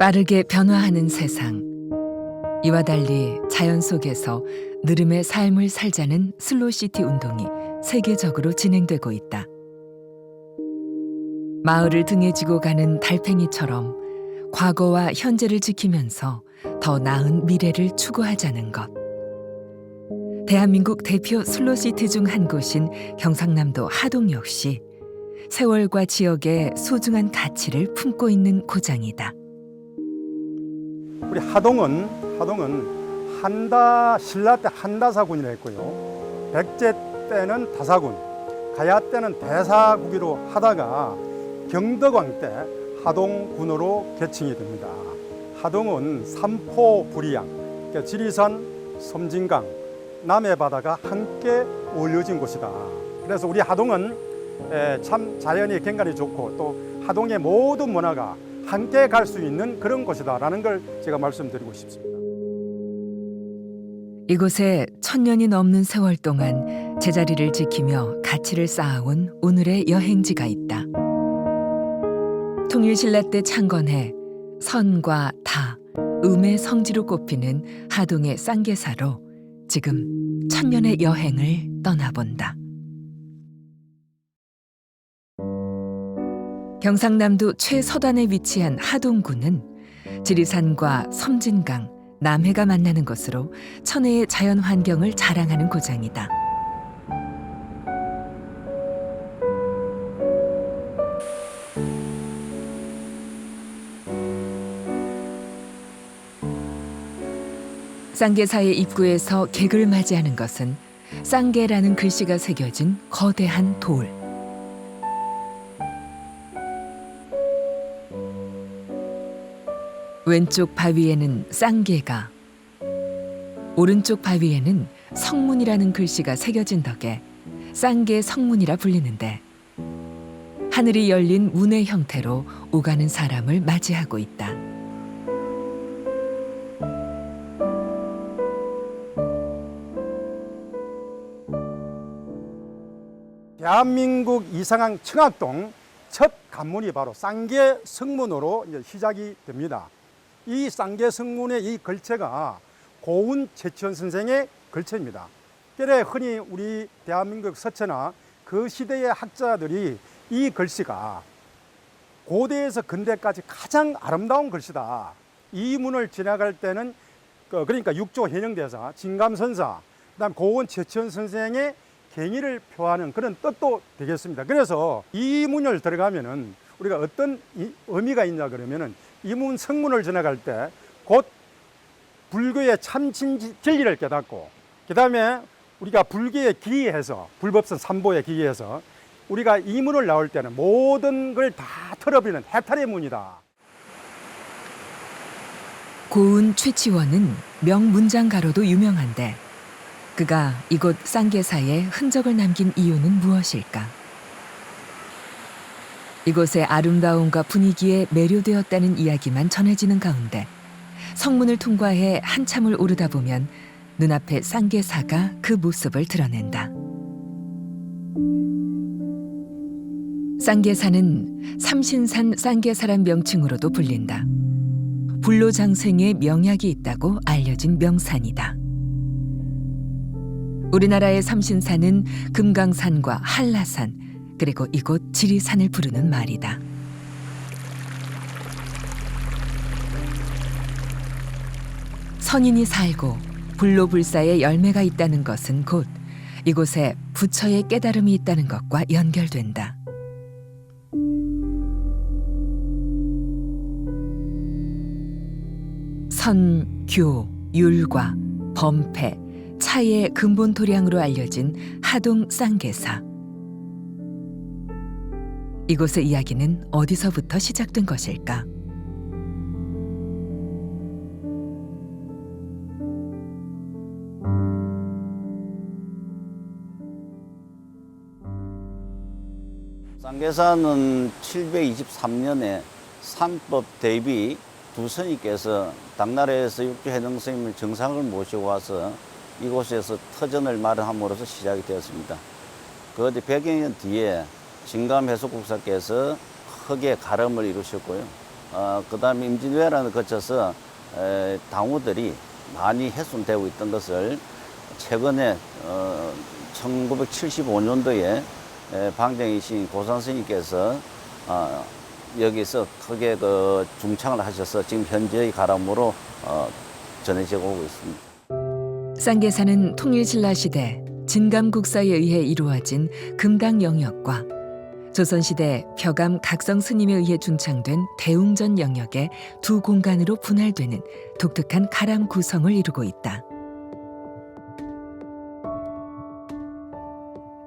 빠르게 변화하는 세상. 이와 달리 자연 속에서 느름의 삶을 살자는 슬로시티 운동이 세계적으로 진행되고 있다. 마을을 등에 지고 가는 달팽이처럼 과거와 현재를 지키면서 더 나은 미래를 추구하자는 것. 대한민국 대표 슬로시티 중 한 곳인 경상남도 하동 역시 세월과 지역의 소중한 가치를 품고 있는 고장이다. 우리 하동은 신라 때 한다사군이라 했고요. 백제 때는 다사군, 가야 때는 대사국으로 하다가 경덕왕 때 하동군으로 개칭이 됩니다. 하동은 삼포불이양, 그러니까 지리산, 섬진강, 남해 바다가 함께 어울려진 곳이다. 그래서 우리 하동은 참 자연이 경관이 좋고 또 하동의 모든 문화가 함께 갈 수 있는 그런 곳이다라는 걸 제가 말씀드리고 싶습니다. 이곳에 1000년이 넘는 세월 동안 제자리를 지키며 가치를 쌓아온 오늘의 여행지가 있다. 통일신라 때 창건해 선과 다, 음의 성지로 꼽히는 하동의 쌍계사로 지금 1000년의 여행을 떠나본다. 경상남도 최서단에 위치한 하동군은 지리산과 섬진강, 남해가 만나는 곳으로 천혜의 자연 환경을 자랑하는 고장이다. 쌍계사의 입구에서 객을 맞이하는 것은 쌍계라는 글씨가 새겨진 거대한 돌. 왼쪽 바위에는 쌍계가, 오른쪽 바위에는 성문이라는 글씨가 새겨진 덕에 쌍계 성문이라 불리는데 하늘이 열린 문의 형태로 오가는 사람을 맞이하고 있다. 대한민국 이상항 청학동 첫 관문이 바로 쌍계 성문으로 이제 시작이 됩니다. 이 쌍계 성문의 이 글체가 고운 최치원 선생의 글체입니다. 그래 흔히 우리 대한민국 서체나 그 시대의 학자들이 이 글씨가 고대에서 근대까지 가장 아름다운 글씨다. 이 문을 지나갈 때는 그러니까 육조 현영대사, 진감선사, 그다음 고운 최치원 선생의 경의를 표하는 그런 뜻도 되겠습니다. 그래서 이 문을 들어가면은 우리가 어떤 의미가 있냐 그러면은 이 문 성문을 지나갈 때 곧 불교의 참 진리를 깨닫고 그다음에 우리가 불교에 기이해서 불법선 삼보에 기이해서 우리가 이 문을 나올 때는 모든 걸 다 털어버리는 해탈의 문이다. 고운 최치원은 명문장가로도 유명한데 그가 이곳 쌍계사에 흔적을 남긴 이유는 무엇일까? 이곳의 아름다움과 분위기에 매료되었다는 이야기만 전해지는 가운데 성문을 통과해 한참을 오르다 보면 눈앞에 쌍계사가 그 모습을 드러낸다. 쌍계사는 삼신산 쌍계사란 명칭으로도 불린다. 불로장생의 명약이 있다고 알려진 명산이다. 우리나라의 삼신산은 금강산과 한라산, 그리고 이곳 지리산을 부르는 말이다. 선인이 살고 불로불사의 열매가 있다는 것은 곧 이곳에 부처의 깨달음이 있다는 것과 연결된다. 선, 교, 율과 범패, 차의 근본 도량으로 알려진 하동 쌍계사. 이곳의 이야기는 어디서부터 시작된 것일까? 쌍계사는 723년에 삼법 대비 두 스님께서 당나라에서 육조해능 스님을 정상을 모시고 와서 이곳에서 터전을 마련함으로써 시작이 되었습니다. 그 뒤 100여 년 뒤에 진감해수국사께서 흙의 가름을 이루셨고요. 그다음에 임진왜란을 거쳐서 당우들이 많이 훼손되고 있던 것을 최근에 1975년도에 방장이신 고산 스님께서 여기서 크게 그 중창을 하셔서 지금 현재의 가람으로 전해져 오고 있습니다. 쌍계사는 통일신라 시대 진감국사에 의해 이루어진 금당 영역과 조선시대 벼감 각성 스님에 의해 중창된 대웅전 영역의 두 공간으로 분할되는 독특한 가람 구성을 이루고 있다.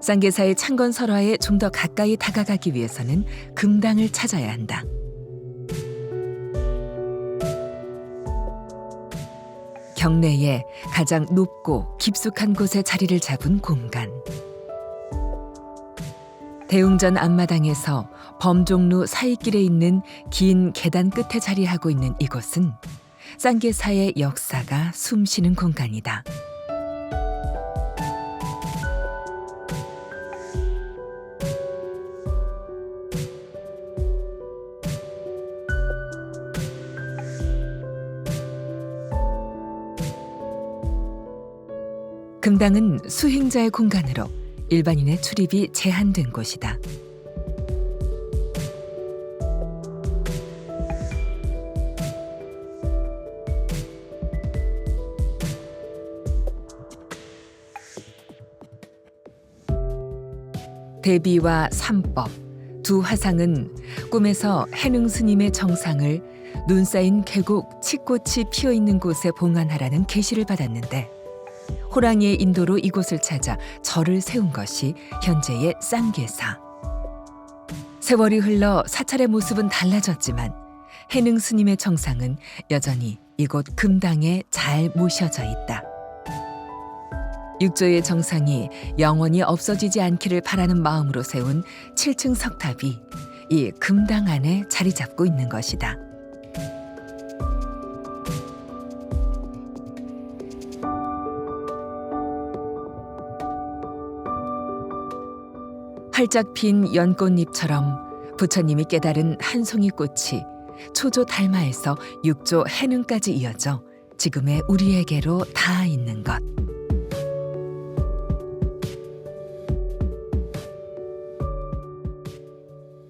쌍계사의 창건 설화에 좀 더 가까이 다가가기 위해서는 금당을 찾아야 한다. 경내에 가장 높고 깊숙한 곳에 자리를 잡은 공간. 대웅전 앞마당에서 범종루 사이길에 있는 긴 계단 끝에 자리하고 있는 이곳은 쌍계사의 역사가 숨쉬는 공간이다. 금당은 수행자의 공간으로 일반인의 출입이 제한된 곳이다. 대비와 삼법, 두 화상은 꿈에서 해능 스님의 정상을 눈 쌓인 계곡 칡꽃이 피어 있는 곳에 봉안하라는 계시를 받았는데 호랑이의 인도로 이곳을 찾아 절을 세운 것이 현재의 쌍계사. 세월이 흘러 사찰의 모습은 달라졌지만 해능 스님의 정상은 여전히 이곳 금당에 잘 모셔져 있다. 육조의 정상이 영원히 없어지지 않기를 바라는 마음으로 세운 7층 석탑이 이 금당 안에 자리 잡고 있는 것이다. 활짝 핀 연꽃잎처럼 부처님이 깨달은 한 송이 꽃이 초조 달마에서 육조 해능까지 이어져 지금의 우리에게로 닿아 있는 것.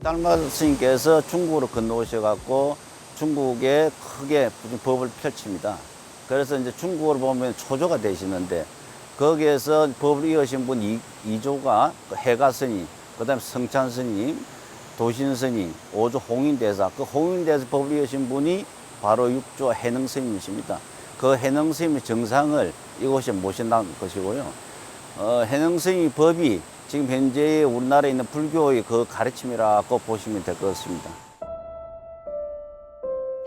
달마 스님께서 중국으로 건너오셔갖고 중국에 크게 법을 펼칩니다. 그래서 이제 중국어로 보면 초조가 되시는데 거기에서 법을 이으신 분 이조가 해가 스님, 그다음에 성찬 스님, 도신 스님, 오조 홍인대사, 그 홍인대사 법을 이으신 분이 바로 육조 해능 스님이십니다. 그 해능 스님의 정상을 이곳에 모신다는 것이고요. 해능 스님의 법이 지금 현재 우리나라에 있는 불교의 그 가르침이라고 보시면 될 것 같습니다.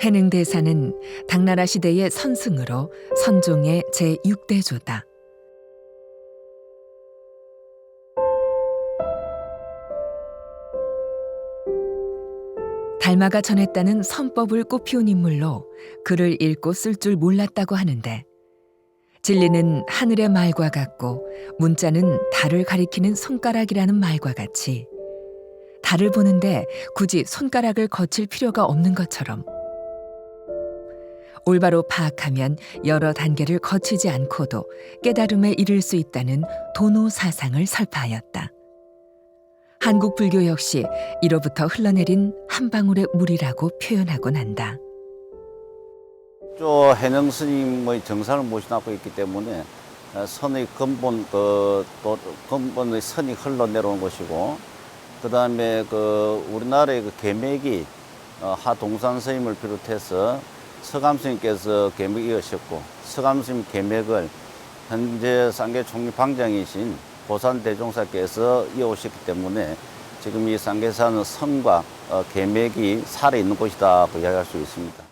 해능대사는 당나라 시대의 선승으로 선종의 제6대조다. 달마가 전했다는 선법을 꽃피운 인물로 글을 읽고 쓸 줄 몰랐다고 하는데 진리는 하늘의 말과 같고 문자는 달을 가리키는 손가락이라는 말과 같이 달을 보는데 굳이 손가락을 거칠 필요가 없는 것처럼 올바로 파악하면 여러 단계를 거치지 않고도 깨달음에 이를 수 있다는 도노 사상을 설파하였다. 한국 불교 역시 이로부터 흘러내린 한 방울의 물이라고 표현하곤 한다. 저 해능 스님의 정상을 모셔놓고 있기 때문에 선의 근본의 선이 흘러내려온 것이고, 그 다음에 우리나라의 계맥이 하동산 스님을 비롯해서 서감 스님께서 계맥 이으셨고, 서감 스님 계맥을 현재 쌍계 총리 방장이신 보산 대종사께서 이어오셨기 때문에 지금 이 쌍계사는 선과 계맥이 살아있는 곳이다고 이야기할 수 있습니다.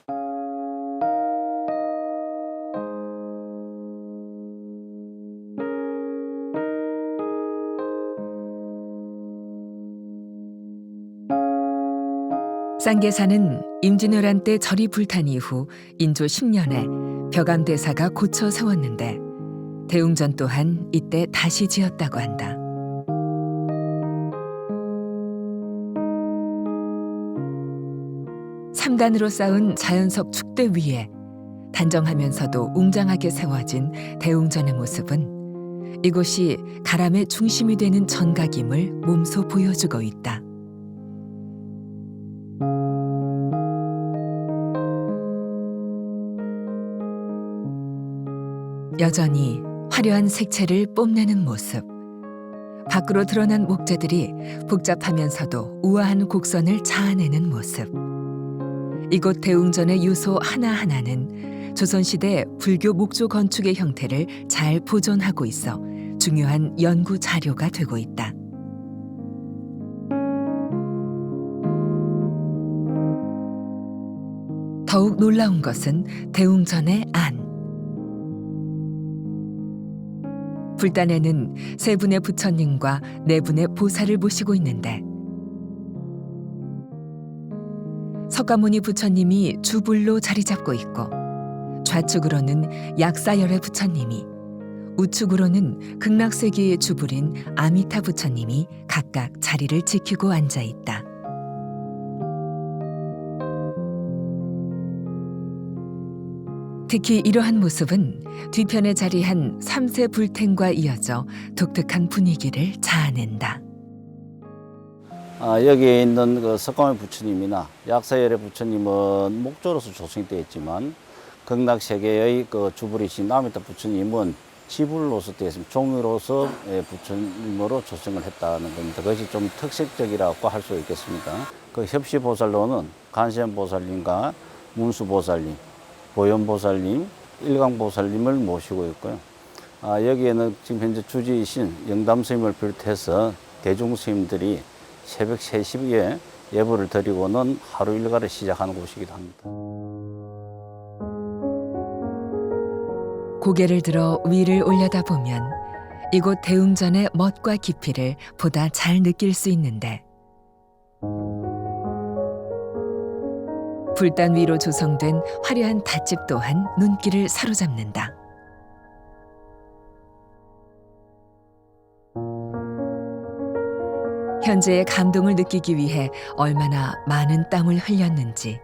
쌍계사는 임진왜란 때 절이 불탄 이후 인조 10년에 벼감대사가 고쳐 세웠는데 대웅전 또한 이때 다시 지었다고 한다. 3단으로 쌓은 자연석 축대 위에 단정하면서도 웅장하게 세워진 대웅전의 모습은 이곳이 가람의 중심이 되는 전각임을 몸소 보여주고 있다. 여전히 화려한 색채를 뽐내는 모습. 밖으로 드러난 목재들이 복잡하면서도 우아한 곡선을 자아내는 모습. 이곳 대웅전의 요소 하나하나는 조선시대 불교 목조 건축의 형태를 잘 보존하고 있어 중요한 연구 자료가 되고 있다. 더욱 놀라운 것은 대웅전의 안. 불단에는 세 분의 부처님과 네 분의 보살을 모시고 있는데 석가모니 부처님이 주불로 자리 잡고 있고 좌측으로는 약사열의 부처님이, 우측으로는 극락세계의 주불인 아미타 부처님이 각각 자리를 지키고 앉아 있다. 특히 이러한 모습은 뒤편에 자리한 삼세 불탱과 이어져 독특한 분위기를 자아낸다. 여기에 있는 그 석가모니 부처님이나 약사열의 부처님은 목조로서 조성되어 있지만 극락세계의 그 주불이신 아미타 부처님은 지불로서 되어 있습니다. 종이로서 부처님으로 조성을 했다는 겁니다. 그것이 좀 특색적이라고 할 수 있겠습니다. 그 협시보살로는 간세음보살님과 문수보살님, 보현보살님, 일광보살님을 모시고 있고요. 여기에는 지금 현재 주지이신 영담스님을 비롯해서 대중스님들이 새벽 3시에 예불을 드리고는 하루 일과를 시작하는 곳이기도 합니다. 고개를 들어 위를 올려다보면 이곳 대웅전의 멋과 깊이를 보다 잘 느낄 수 있는데 불단 위로 조성된 화려한 닷집 또한 눈길을 사로잡는다. 현재의 감동을 느끼기 위해 얼마나 많은 땀을 흘렸는지,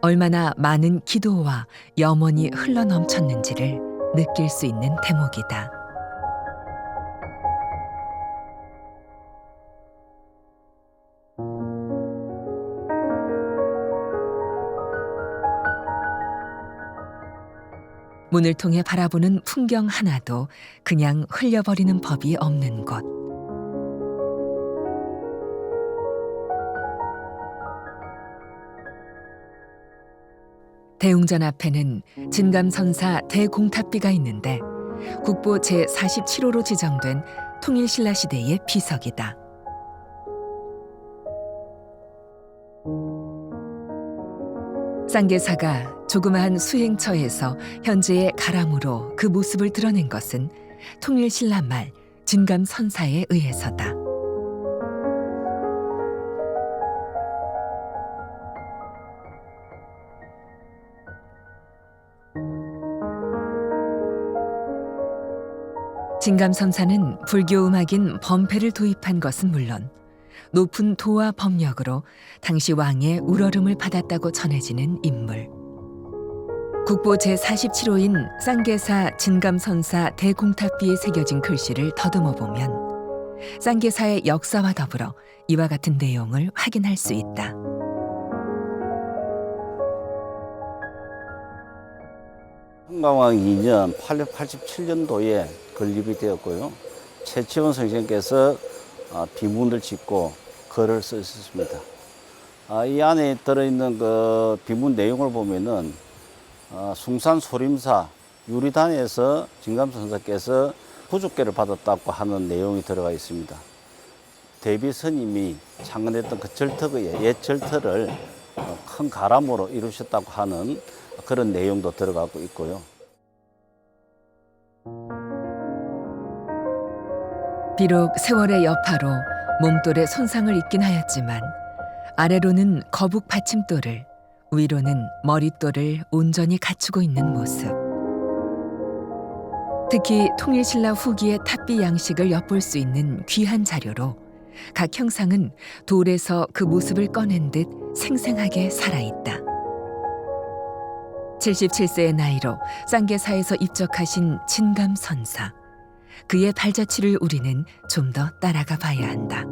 얼마나 많은 기도와 염원이 흘러넘쳤는지를 느낄 수 있는 대목이다. 문을 통해 바라보는 풍경 하나도 그냥 흘려버리는 법이 없는 곳. 대웅전 앞에는 진감선사 대공탑비가 있는데 국보 제47호로 지정된 통일신라 시대의 비석이다. 쌍계사가 조그마한 수행처에서 현재의 가람으로 그 모습을 드러낸 것은 통일신라 말 진감선사에 의해서다. 진감선사는 불교 음악인 범패를 도입한 것은 물론 높은 도와 법력으로 당시 왕의 우러름을 받았다고 전해지는 인물. 국보 제47호인 쌍계사 진감선사 대공탑비에 새겨진 글씨를 더듬어 보면 쌍계사의 역사와 더불어 이와 같은 내용을 확인할 수 있다. 흥강왕 2년 887년도에 건립이 되었고요. 최치원 선생님께서 비문을 짓고 글을 쓰셨습니다. 이 안에 들어있는 그 비문 내용을 보면은 숭산 소림사 유리단에서 진감선사께서 부족계를 받았다고 하는 내용이 들어가 있습니다. 대비 스님이 창건했던 그 절터의 옛 절터를 큰 가람으로 이루셨다고 하는 그런 내용도 들어가고 있고요. 비록 세월의 여파로 몸돌에 손상을 입긴 하였지만 아래로는 거북 받침돌을, 위로는 머릿돌을 온전히 갖추고 있는 모습. 특히 통일신라 후기의 탑비 양식을 엿볼 수 있는 귀한 자료로 각 형상은 돌에서 그 모습을 꺼낸 듯 생생하게 살아있다. 77세의 나이로 쌍계사에서 입적하신 진감선사. 그의 발자취를 우리는 좀 더 따라가 봐야 한다.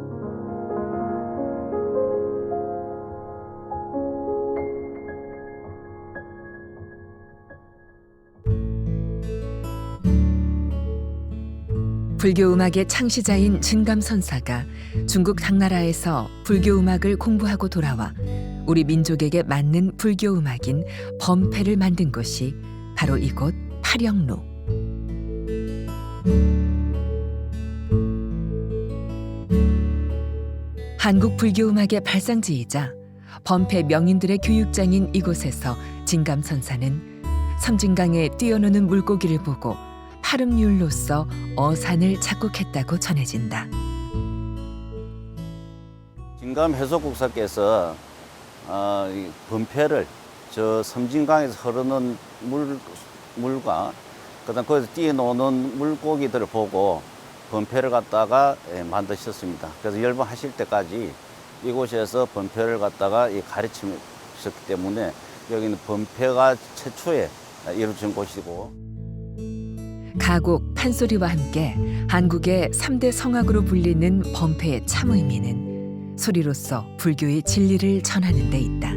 불교 음악의 창시자인 진감선사가 중국 당나라에서 불교 음악을 공부하고 돌아와 우리 민족에게 맞는 불교 음악인 범패를 만든 곳이 바로 이곳 파령루. 한국 불교 음악의 발상지이자 범패 명인들의 교육장인 이곳에서 진감선사는 섬진강에 뛰어노는 물고기를 보고 파름률로서 어산을 작곡했다고 전해진다. 진감 해속국사께서 이 범패를 저 섬진강에서 흐르는 물과 그다음 거기서 뛰어노는 물고기들을 보고 범패를 갖다가 만드셨습니다. 그래서 열반하실 때까지 이곳에서 범패를 갖다가 가르치셨기 때문에 여기는 범패가 최초에 이루어진 곳이고. 가곡, 판소리와 함께 한국의 3대 성악으로 불리는 범패의 참 의미는 소리로서 불교의 진리를 전하는 데 있다.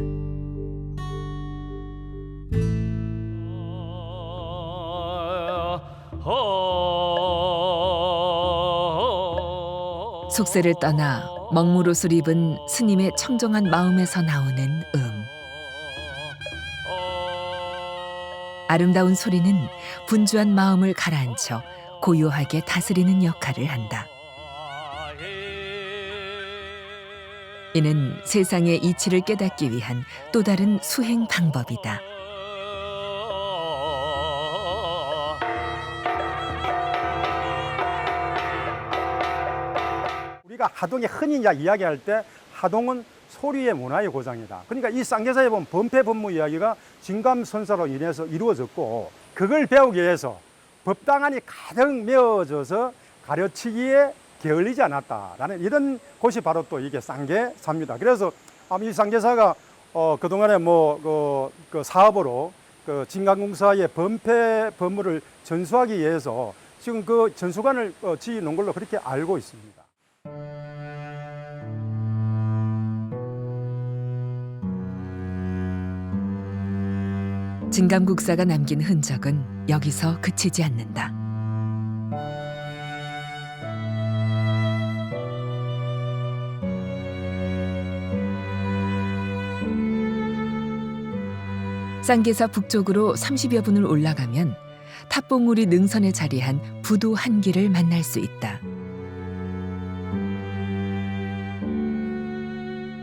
속세를 떠나 먹물옷을 입은 스님의 청정한 마음에서 나오는 아름다운 소리는 분주한 마음을 가라앉혀 고요하게 다스리는 역할을 한다. 이는 세상의 이치를 깨닫기 위한 또 다른 수행 방법이다. 우리가 하동에 흔히 이야기할 때 하동은 소리의 문화의 고장이다. 그러니까 이 쌍계사에 보면 범패 법무 이야기가 진감선사로 인해서 이루어졌고, 그걸 배우기 위해서 법당안이 가득 메워져서 가르치기에 게을리지 않았다라는 이런 곳이 바로 또 이게 쌍계사입니다. 그래서 이 쌍계사가 그동안에 그 사업으로 그 진감공사의 범패 법무를 전수하기 위해서 지금 그 전수관을 지어 놓은 걸로 그렇게 알고 있습니다. 진감국사가 남긴 흔적은 여기서 그치지 않는다. 쌍계사 북쪽으로 30여 분을 올라가면 탑봉우리 능선에 자리한 부도 한 길을 만날 수 있다.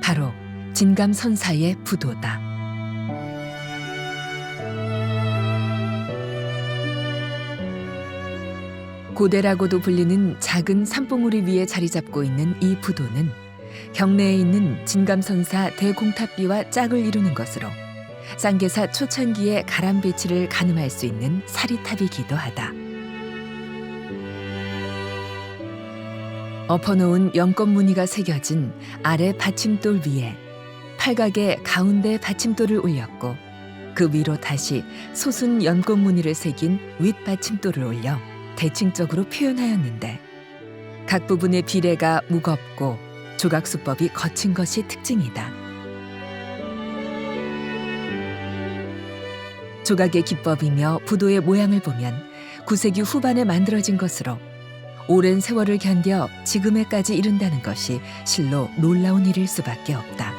바로 진감선사의 부도다. 고대라고도 불리는 작은 산봉우리 위에 자리 잡고 있는 이 부도는 경내에 있는 진감선사 대공탑비와 짝을 이루는 것으로 쌍계사 초창기의 가람배치를 가늠할 수 있는 사리탑이기도 하다. 엎어놓은 연꽃 무늬가 새겨진 아래 받침돌 위에 팔각의 가운데 받침돌을 올렸고, 그 위로 다시 소순 연꽃 무늬를 새긴 윗 받침돌을 올려 대칭적으로 표현하였는데, 각 부분의 비례가 무겁고 조각수법이 거친 것이 특징이다. 조각의 기법이며 부도의 모양을 보면 9세기 후반에 만들어진 것으로 오랜 세월을 견뎌 지금에까지 이른다는 것이 실로 놀라운 일일 수밖에 없다.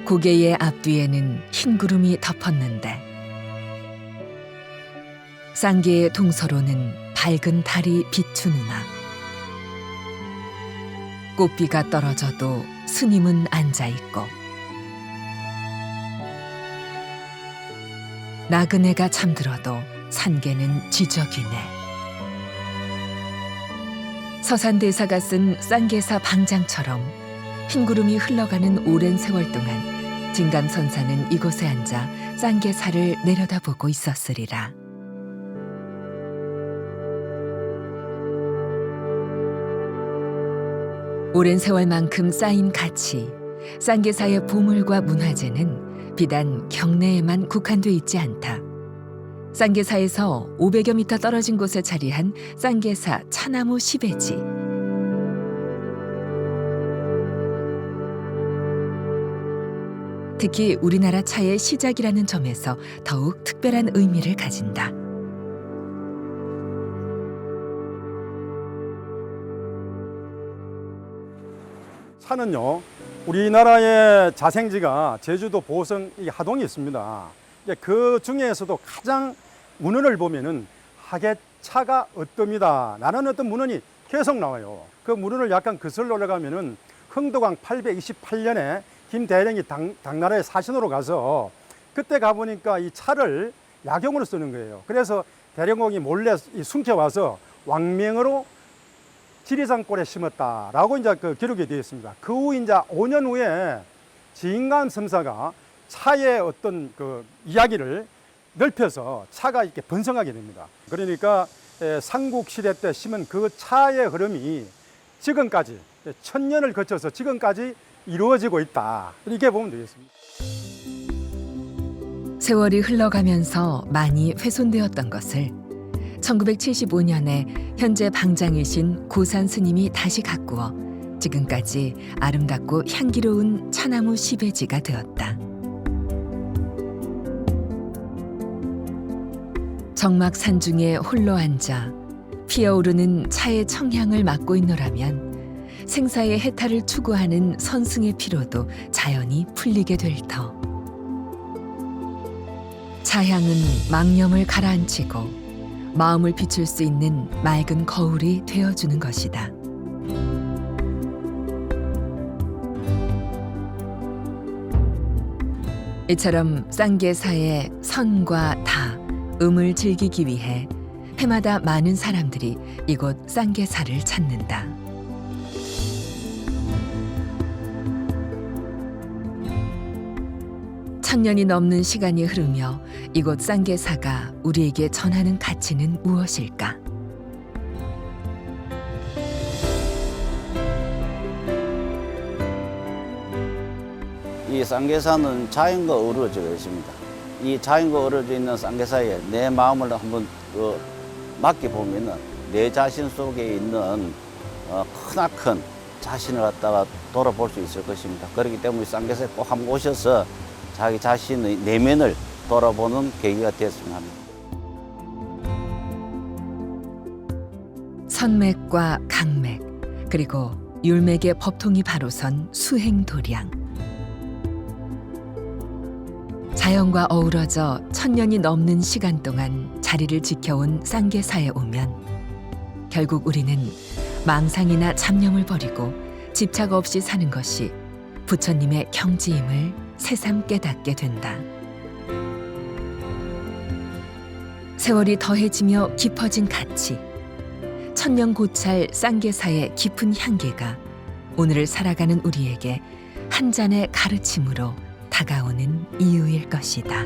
고개의 앞뒤에는 흰 구름이 덮었는데, 쌍계의 동서로는 밝은 달이 비추누나 꽃비가 떨어져도 스님은 앉아있고, 나그네가 잠들어도 산계는 지저귀네. 서산대사가 쓴 쌍계사 방장처럼 흰구름이 흘러가는 오랜 세월 동안 진감선사는 이곳에 앉아 쌍계사를 내려다보고 있었으리라. 오랜 세월만큼 쌓인 가치, 쌍계사의 보물과 문화재는 비단 경내에만 국한돼 있지 않다. 쌍계사에서 500여 미터 떨어진 곳에 자리한 쌍계사 차나무 시베지. 특히 우리나라 차의 시작이라는 점에서 더욱 특별한 의미를 가진다. 차는요, 우리나라의 자생지가 제주도 보성 이 하동에 있습니다. 그 중에서도 가장 문헌을 보면은 하계차가 어떻습니다. 라는 어떤 문헌이 계속 나와요. 그 문헌을 약간 거슬러 올라가면은 흥도광 828년에 김대령이 당나라에 사신으로 가서 그때 가보니까 이 차를 약용으로 쓰는 거예요. 그래서 대령공이 몰래 숨겨와서 왕명으로 지리산골에 심었다라고 이제 그 기록이 되어 있습니다. 그 후 이제 5년 후에 지인간 섬사가 차의 어떤 그 이야기를 넓혀서 차가 이렇게 번성하게 됩니다. 그러니까 삼국시대 때 심은 그 차의 흐름이 지금까지 1000년을 거쳐서 지금까지 이루어지고 있다. 이렇게 보면 되겠습니다. 세월이 흘러가면서 많이 훼손되었던 것을 1975년에 현재 방장이신 고산 스님이 다시 가꾸어 지금까지 아름답고 향기로운 차나무 시베지가 되었다. 정막 산중에 홀로 앉아 피어오르는 차의 청향을 맡고 있노라면 생사의 해탈을 추구하는 선승의 피로도 자연히 풀리게 될 터. 차향은 망념을 가라앉히고 마음을 비출 수 있는 맑은 거울이 되어주는 것이다. 이처럼 쌍계사의 선과 다, 음을 즐기기 위해 해마다 많은 사람들이 이곳 쌍계사를 찾는다. 천년이 넘는 시간이 흐르며 이곳 쌍계사가 우리에게 전하는 가치는 무엇일까? 이 쌍계사는 자연과 어우러져 있습니다. 이 자연과 어우러져 있는 쌍계사에 내 마음을 한번 맡겨보면은 내 자신 속에 있는 크나큰 자신을 갖다가 돌아볼 수 있을 것입니다. 그렇기 때문에 쌍계사에 꼭 한번 오셔서 자기 자신의 내면을 돌아보는 계기가 되었으면 합니다. 선맥과 강맥, 그리고 율맥의 법통이 바로 선 수행도량. 자연과 어우러져 1000년이 넘는 시간 동안 자리를 지켜온 쌍계사에 오면 결국 우리는 망상이나 잡념을 버리고 집착 없이 사는 것이 부처님의 경지임을 새삼 깨닫게 된다. 세월이 더해지며 깊어진 가치, 천년 고찰 쌍계사의 깊은 향기가 오늘을 살아가는 우리에게 한 잔의 가르침으로 다가오는 이유일 것이다.